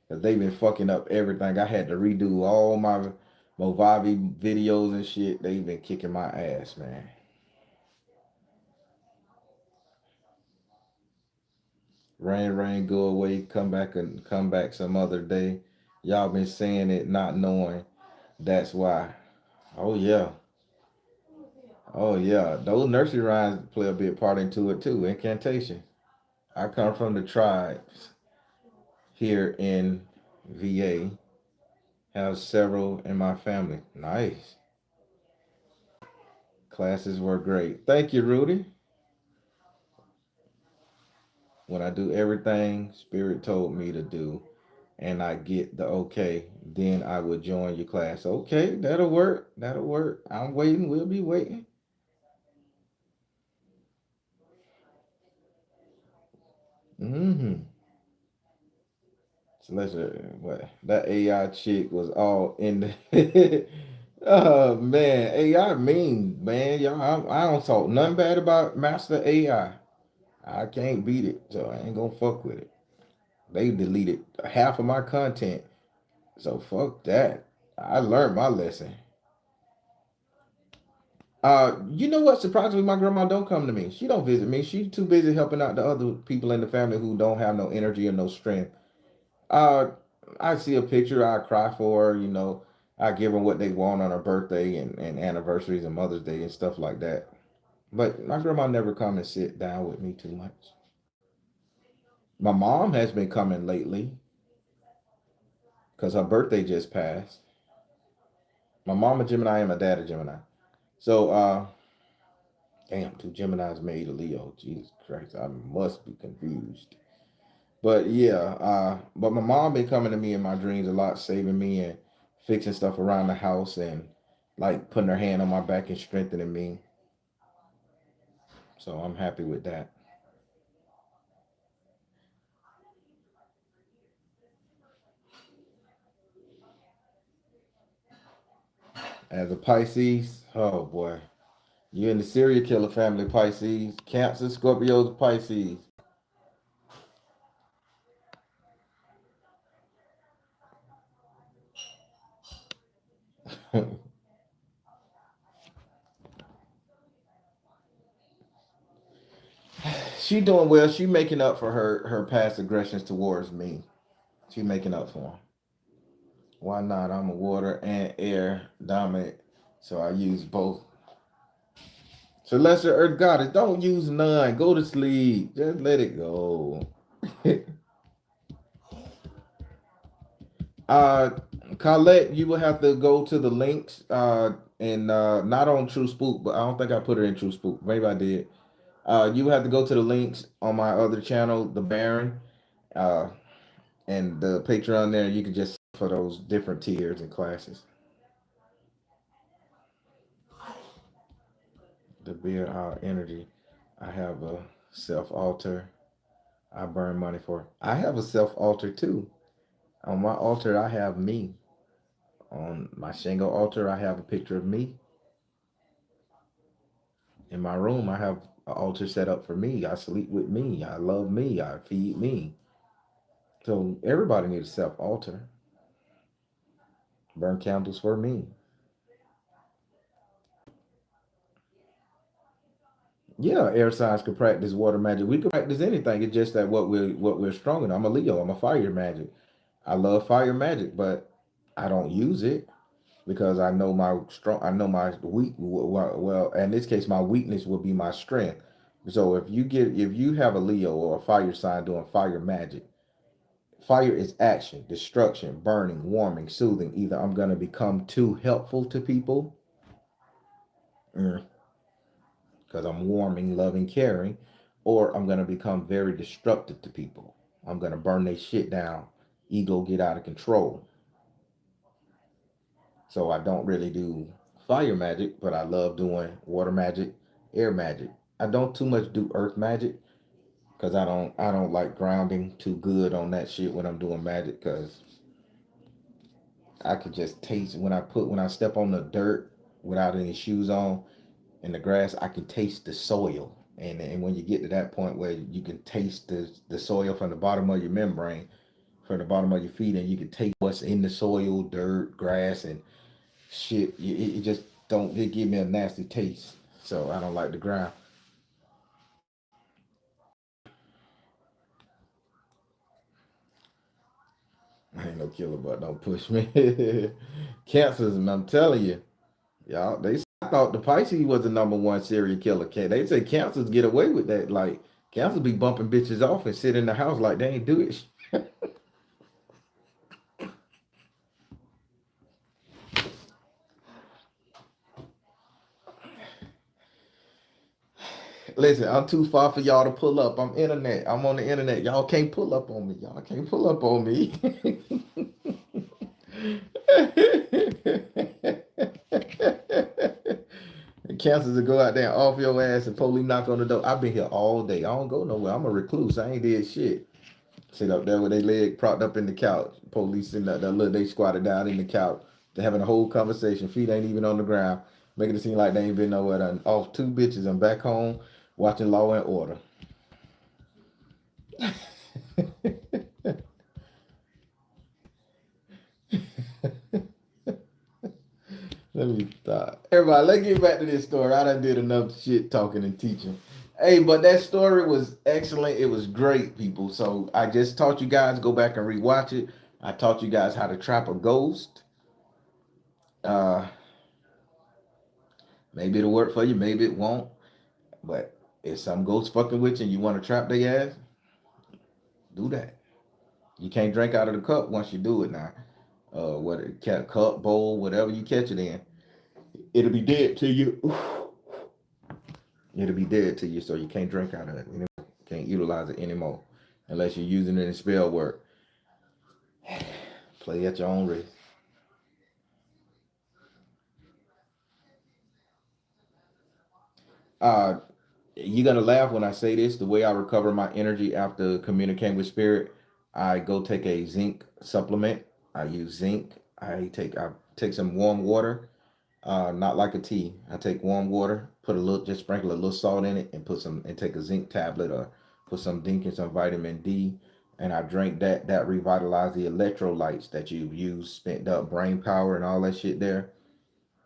Speaker 1: because they've been fucking up everything. I had to redo all my Movavi videos and shit. They've been kicking my ass, man. Rain, go away, come back and come back some other day. Y'all been saying it, not knowing. That's why. Oh yeah. Oh yeah. Those nursery rhymes play a big part into it too. Incantation. I come from the tribes here in VA. Have several in my family. Nice. Classes were great. Thank you, Rudy. When I do everything Spirit told me to do and I get the okay, then I will join your class. Okay, that'll work. That'll work. I'm waiting. We'll be waiting. Mm-hmm. So let's what that AI chick was all in the oh man, AI mean, man. Y'all I don't talk nothing bad about Master AI. I can't beat it, so I ain't gonna fuck with it. They deleted half of my content. So fuck that. I learned my lesson. You know what? Surprisingly, my grandma don't come to me. She don't visit me. She's too busy helping out the other people in the family who don't have no energy or no strength. Uh, I see a picture, I cry for her. I give them what they want on her birthday and anniversaries and Mother's Day and stuff like that. But my grandma never come and sit down with me too much. My mom has been coming lately because her birthday just passed. My mom a Gemini and my dad a Gemini. So, damn, two Geminis made a Leo. Jesus Christ, I must be confused. But yeah, but my mom been coming to me in my dreams a lot, saving me and fixing stuff around the house and like putting her hand on my back and strengthening me. So I'm happy with that. As a Pisces, oh boy, you in the serial killer family, Pisces, Cancer, Scorpios, Pisces. She doing well. She making up for her past aggressions towards me. She making up for them. Why not? I'm a water and air dominant, so I use both. Celestial Earth Goddess, don't use none. Go to sleep. Just let it go. uh, Colette, you will have to go to the links. And not on True Spook, but I don't think I put it in True Spook. Maybe I did. You have to go to the links on my other channel, The Baron. Uh, and the Patreon there. You can just for those different tiers and classes. To build our energy, I have a self altar. I burn money for. I have a self altar too. On my altar, I have me. On my Shango altar, I have a picture of me. In my room, I have an altar set up for me. I sleep with me. I love me. I feed me. So everybody needs a self altar. Burn candles for me. Yeah, air signs could practice water magic. We could practice anything. It's just that what we're strong in. I'm a Leo. I'm a fire magic. I love fire magic, but I don't use it because I know my strong. I know my weak. Well, in this case, my weakness will be my strength. So if you have a Leo or a fire sign doing fire magic, fire is action, destruction, burning, warming, soothing. Either I'm gonna become too helpful to people, because I'm warming, loving, caring, or I'm gonna become very destructive to people. I'm gonna burn their shit down. Ego get out of control. So I don't really do fire magic, but I love doing water magic, air magic. I don't too much do earth magic because I don't like grounding too good on that shit when I'm doing magic because I could just taste when I step on the dirt without any shoes on in the grass, I can taste the soil. And when you get to that point where you can taste the soil from the bottom of your membrane, from the bottom of your feet, and you can taste what's in the soil, dirt, grass, and shit, it just don't. It give me a nasty taste, so I don't like the ground. I ain't no killer, but don't push me. Cancers, and I'm telling you, y'all. I thought the Pisces was the number one serial killer. Cat. They say cancers get away with that. Like cancers be bumping bitches off and sit in the house like they ain't do it. Listen, I'm too far for y'all to pull up. I'm internet. I'm on the internet. Y'all can't pull up on me. Y'all can't pull up on me. And cancers to go out there and off your ass and police knock on the door. I've been here all day. I don't go nowhere. I'm a recluse. I ain't did shit. Sit up there with their leg propped up in the couch. Police sitting up there, look, they squatted down in the couch. They're having a whole conversation. Feet ain't even on the ground. Making it seem like they ain't been nowhere. Done off two bitches and back home watching Law and Order. Let me stop. Everybody, let's get back to this story. I done did enough shit talking and teaching. Hey, but that story was excellent. It was great, people. So I just taught you guys, go back and rewatch it. I taught you guys how to trap a ghost. Uh, Maybe it'll work for you, maybe it won't. But if some ghost fucking with you and you want to trap their ass, do that. You can't drink out of the cup once you do it now. Whether cup, bowl, whatever you catch it in, it'll be dead to you. It'll be dead to you, so you can't drink out of it. You can't utilize it anymore unless you're using it in spell work. Play at your own risk. Uh, you're gonna laugh when I say this. The way I recover my energy after communicating with spirit, I go take a zinc supplement. I use zinc. I take some warm water, not like a tea. I take warm water, put a little, just sprinkle a little salt in it, and put some, and take a zinc tablet or put some zinc and some vitamin D, and I drink that. That revitalize the electrolytes that you've used, spent up brain power and all that shit there.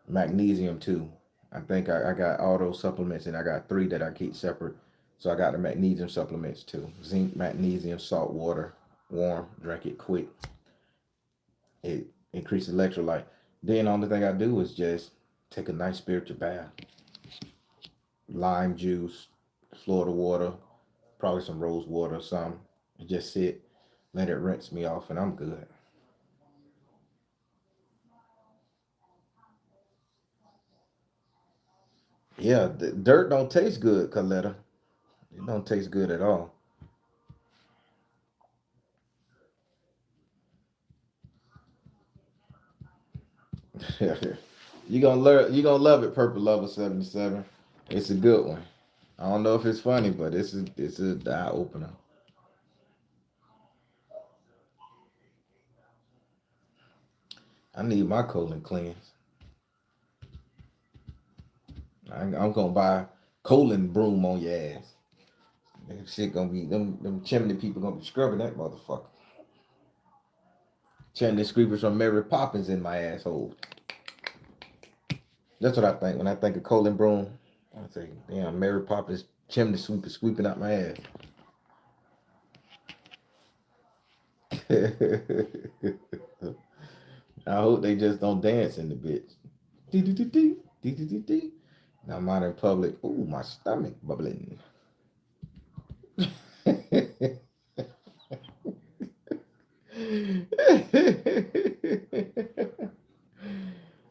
Speaker 1: Magnesium too. I think I got all those supplements and I got three that I keep separate. So I got the magnesium supplements too. Zinc, magnesium, salt water, warm, drink it quick. It increases electrolyte. Then the only thing I do is just take a nice spiritual bath. Lime juice, Florida water, probably some rose water or something. And just sit, let it rinse me off and I'm good. Yeah, the dirt don't taste good, Coletta. It don't taste good at all. You gonna learn. You gonna love it. Purple Lover 77. It's a good one. I don't know if it's funny, but it's a eye opener. I need my colon cleanse. I'm gonna buy colon broom on your ass. That shit gonna be them chimney people gonna be scrubbing that motherfucker. Chimney sweepers from Mary Poppins in my asshole. That's what I think when I think of colon broom. I say, damn, Mary Poppins chimney sweeper sweeping out my ass. I hope they just don't dance in the bitch. Dee, dee, dee, dee, dee, dee, dee, dee. Now I'm out in public. Ooh, my stomach bubbling.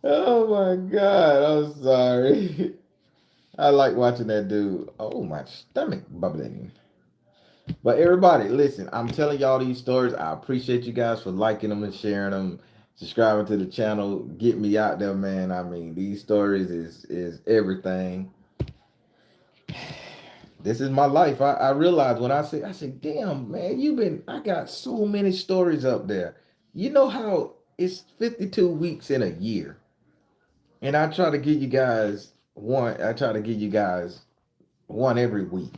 Speaker 1: Oh my God, I'm sorry. I like watching that dude. Oh, my stomach bubbling. But everybody, listen, I'm telling y'all these stories. I appreciate you guys for liking them and sharing them, subscribing to the channel. Get me out there, man. I mean, these stories is everything. This is my life. I realized when I said, damn, man, I got so many stories up there. You know how it's 52 weeks in a year. And I try to give you guys one every week.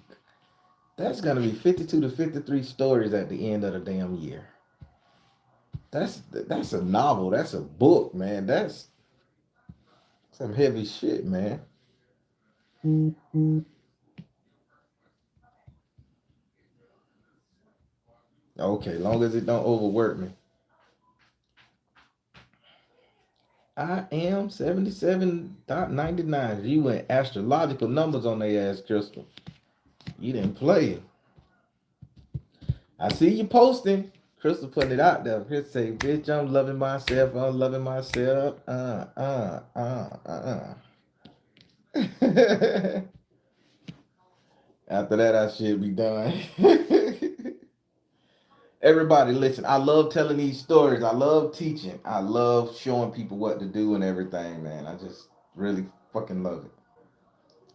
Speaker 1: That's gonna be 52 to 53 stories at the end of the damn year. That's a novel. That's a book, man. Some heavy shit, man. Okay, long as it don't overwork me. I am 77.99. You went astrological numbers on their ass, Crystal. You didn't play. I see you posting. Crystal putting it out there. Chris say, bitch, I'm loving myself. I'm loving myself. After that, I should be done. Everybody, listen. I love telling these stories. I love teaching. I love showing people what to do and everything, man. I just really fucking love it.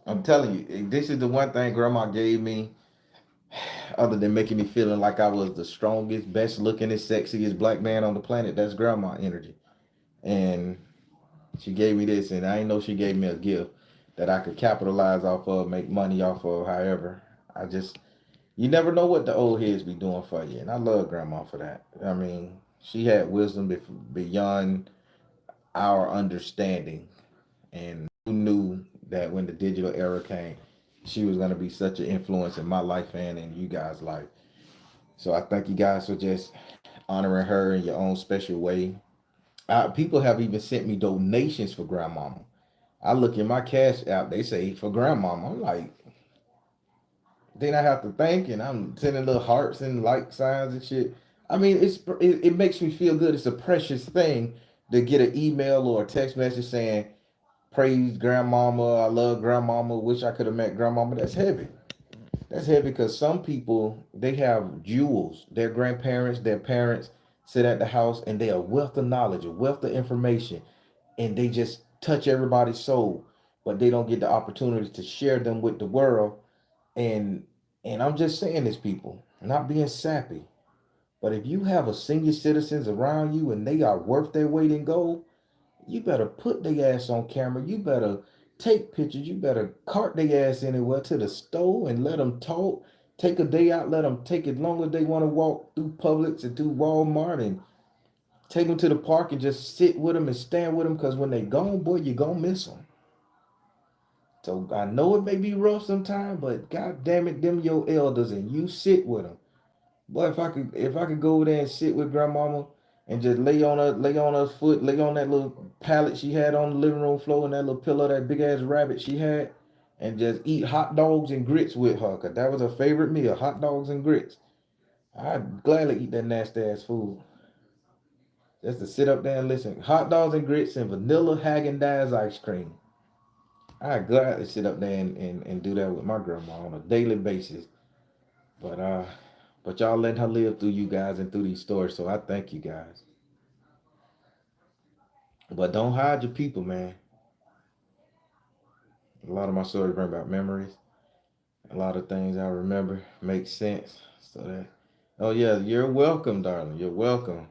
Speaker 1: I'm telling you, this is the one thing Grandma gave me, other than making me feeling like I was the strongest, best looking, and sexiest black man on the planet. That's Grandma energy, and she gave me this, and I didn't know she gave me a gift that I could capitalize off of, make money off of. However, I just you never know what the old heads be doing for you, and I love Grandma for that. I mean, she had wisdom beyond our understanding, and who knew that when the digital era came, she was gonna be such an influence in my life and in you guys' life. So I thank you guys for just honoring her in your own special way. People have even sent me donations for Grandmama. I look in my cash app, they say for Grandmama. I'm like, then I have to thank, and I'm sending little hearts and like signs and shit. I mean, it makes me feel good. It's a precious thing to get an email or a text message saying, "Praise Grandmama, I love Grandmama, wish I could have met Grandmama." That's heavy. That's heavy because some people they have jewels. Their grandparents, their parents sit at the house and they are a wealth of knowledge, a wealth of information, and they just touch everybody's soul, but they don't get the opportunity to share them with the world. And I'm just saying this, people, not being sappy, but if you have a senior citizens around you and they are worth their weight in gold, you better put their ass on camera. You better take pictures. You better cart their ass anywhere to the store and let them talk. Take a day out. Let them take as long as they want to walk through Publix and through Walmart, and take them to the park and just sit with them and stand with them. Because when they gone, boy, you gonna miss them. So I know it may be rough sometimes, but god damn it, them your elders and you sit with them. Boy, if I could go over there and sit with grandmama and just lay on her foot, lay on that little pallet she had on the living room floor and that little pillow, that big ass rabbit she had, and just eat hot dogs and grits with her, cause that was her favorite meal, hot dogs and grits. I'd gladly eat that nasty ass food. Just to sit up there and listen. Hot dogs and grits and vanilla Haagen-Dazs ice cream. I'd gladly sit up there and do that with my grandma on a daily basis. But y'all letting her live through you guys and through these stories. So I thank you guys. But don't hide your people, man. A lot of my stories bring about memories. A lot of things I remember make sense. So that, oh yeah, you're welcome, darling. You're welcome.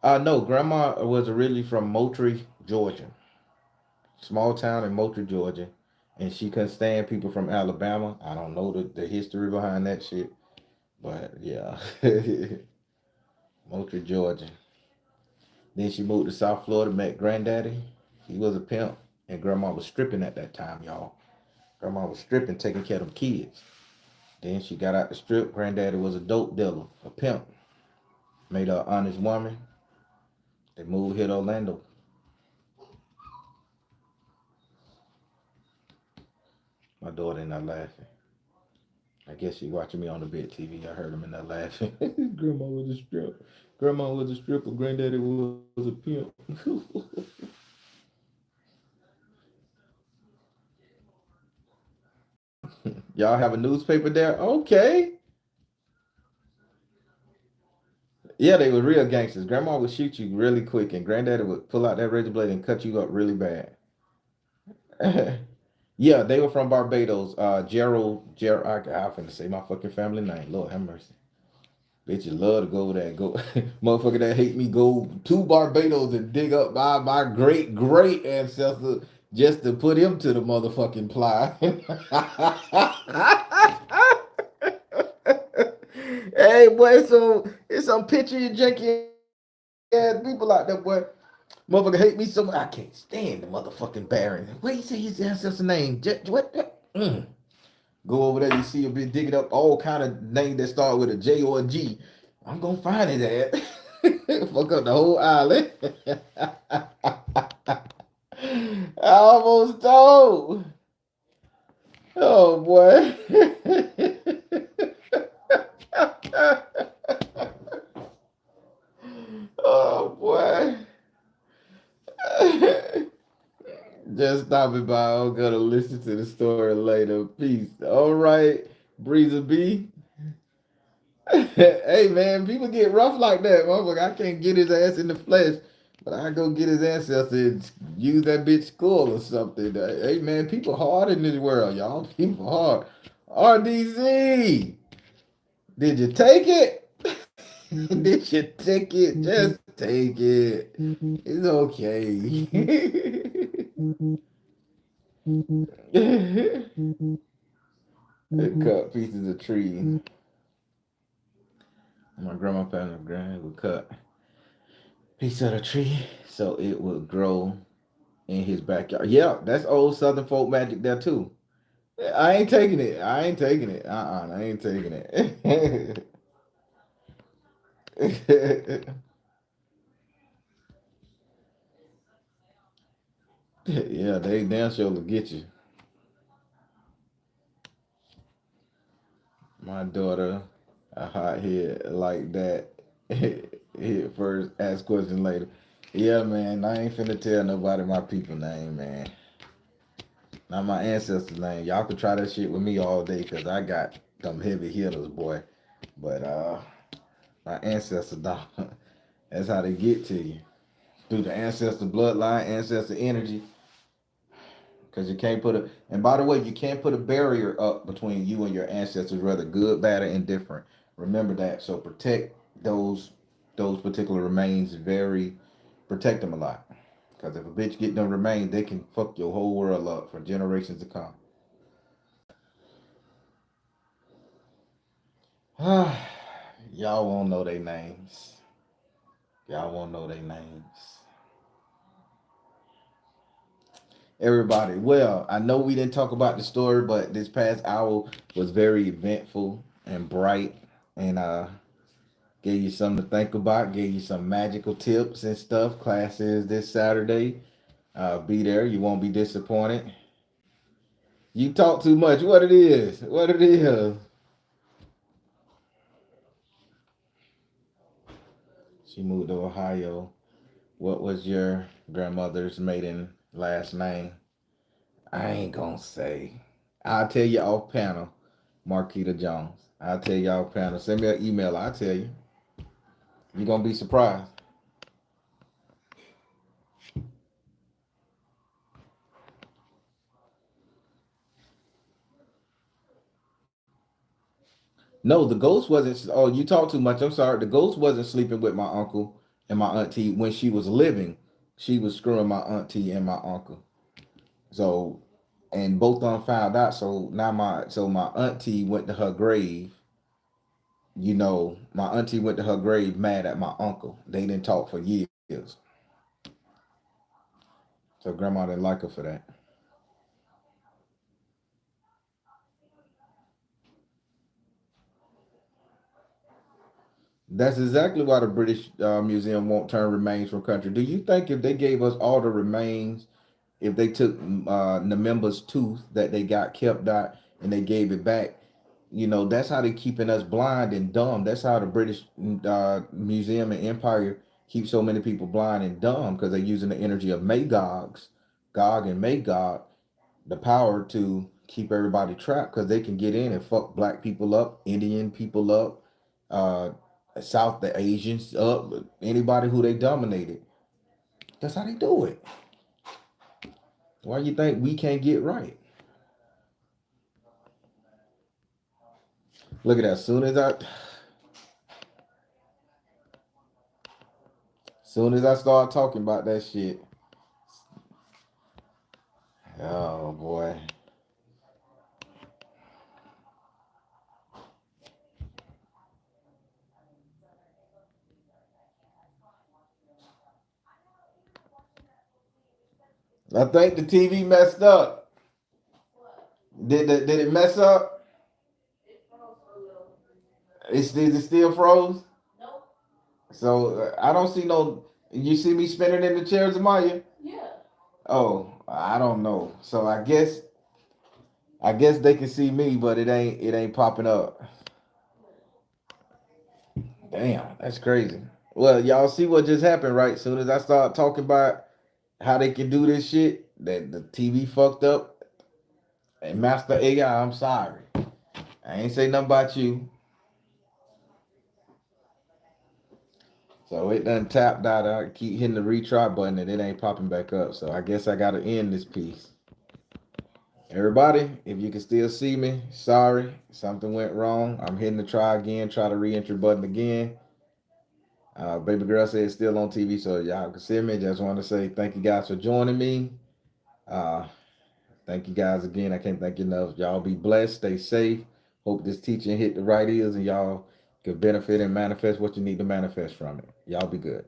Speaker 1: No, grandma was originally from Moultrie, Georgia. Small town in Moultrie, Georgia. And she couldn't stand people from Alabama. I don't know the history behind that shit. But yeah. Moultrie, Georgia. Then she moved to South Florida, met granddaddy. He was a pimp. And grandma was stripping at that time, y'all. Grandma was stripping, taking care of them kids. Then she got out the strip. Granddaddy was a dope dealer, a pimp. Made her an honest woman. They moved here to Orlando. My daughter not laughing. I guess she watching me on the big TV. I heard him in there laughing. Grandma was a strip. Grandma was a stripper. Granddaddy was a pimp. Y'all have a newspaper there? Okay. Yeah, they were real gangsters. Grandma would shoot you really quick, and granddaddy would pull out that razor blade and cut you up really bad. Yeah, they were from Barbados. Gerald, I finna say my fucking family name. Lord have mercy. Bitches love to go over there. Go, motherfucker that hate me go to Barbados and dig up my great ancestor just to put him to the motherfucking ply. Hey, boy, so it's some picture you janky ass people out there, boy. Motherfucker hate me so much. I can't stand the motherfucking Baron. What you say his ancestor name? What? Mm. Go over there, you see a bit digging up all kind of names that start with a J or a G. I'm gonna find his ass. Fuck up the whole island. I almost told. Oh boy. Oh boy. Just stopping by. I'm gonna listen to the story later. Peace. All right, Breezer B. Hey man, people get rough like that, motherfucker. I can't get his ass in the flesh, but I go get his ancestor and use that bitch skull or something. Hey man, people hard in this world, y'all. People hard. RDZ, did you take it? Did you take it? Just take it. It's okay. Cut pieces of tree. My grandma found a grand would cut piece of the tree so it would grow in his backyard. Yeah, that's old Southern folk magic there too. I ain't taking it. I ain't taking it. I ain't taking it. Yeah, they damn sure will get you. My daughter, a hothead like that. Hit first, ask question later. Yeah, man, I ain't finna tell nobody my people name, man. Not my ancestors' name. Y'all could try that shit with me all day because I got them heavy hitters, boy. But my ancestors, dog, that's how they get to you. Through the ancestor bloodline, ancestor energy. Because you can't put a, and by the way, you can't put a barrier up between you and your ancestors, whether good, bad, or indifferent. Remember that. So protect those particular remains very, protect them a lot. Because if a bitch get them remains, they can fuck your whole world up for generations to come. Y'all won't know their names. Y'all won't know their names. Everybody, well, I know we didn't talk about the story, but this past hour was very eventful and bright, and gave you something to think about, gave you some magical tips and stuff. Class is this Saturday. Be there. You won't be disappointed. You talk too much. What it is? What it is? She moved to Ohio. What was your grandmother's maiden last name? I ain't gonna say. I'll tell you off panel, Marquita Jones. I'll tell you off panel. Send me an email. I'll tell you. You're gonna be surprised. No, the ghost wasn't. Oh, you talk too much. I'm sorry. The ghost wasn't sleeping with my uncle and my auntie when she was living. She was screwing my auntie and my uncle. So, and both of them found out. So my auntie went to her grave. My auntie went to her grave mad at my uncle. They didn't talk for years. So grandma didn't like her for that. That's exactly why the British Museum won't turn remains from country. Do you think if they gave us all the remains, if they took Nememba's tooth that they got kept out and they gave it back, that's how they keeping us blind and dumb. That's how the British Museum and Empire keep so many people blind and dumb because they're using the energy of Magogs, Gog and Magog, the power to keep everybody trapped because they can get in and fuck black people up, Indian people up, uh, South the Asians up, anybody who they dominated. That's how they do it. Why you think we can't get right? Look at that. Soon as I start talking about that shit, oh boy. I think the TV messed up.
Speaker 2: What?
Speaker 1: Did it mess up?
Speaker 2: It froze for a little.
Speaker 1: It still froze.
Speaker 2: Nope.
Speaker 1: So I don't see no. You see me spinning in the chairs, Maya?
Speaker 2: Yeah.
Speaker 1: Oh, I don't know. So I guess they can see me, but it ain't popping up. Damn, that's crazy. Well, y'all see what just happened, right? Soon as I start talking about how they can do this shit, that the TV fucked up. And Master AI, I'm sorry. I ain't say nothing about you. So it done tapped out. I keep hitting the retry button and it ain't popping back up. So I guess I gotta end this piece. Everybody, if you can still see me, sorry. Something went wrong. I'm hitting the try again, try the re-entry button again. Baby girl said it's still on TV, so y'all can see me. Just want to say thank you guys for joining me. Uh, Thank you guys again. I can't thank you enough. Y'all be blessed. Stay safe. Hope this teaching hit the right ears and y'all can benefit and manifest what you need to manifest from it. Y'all be good.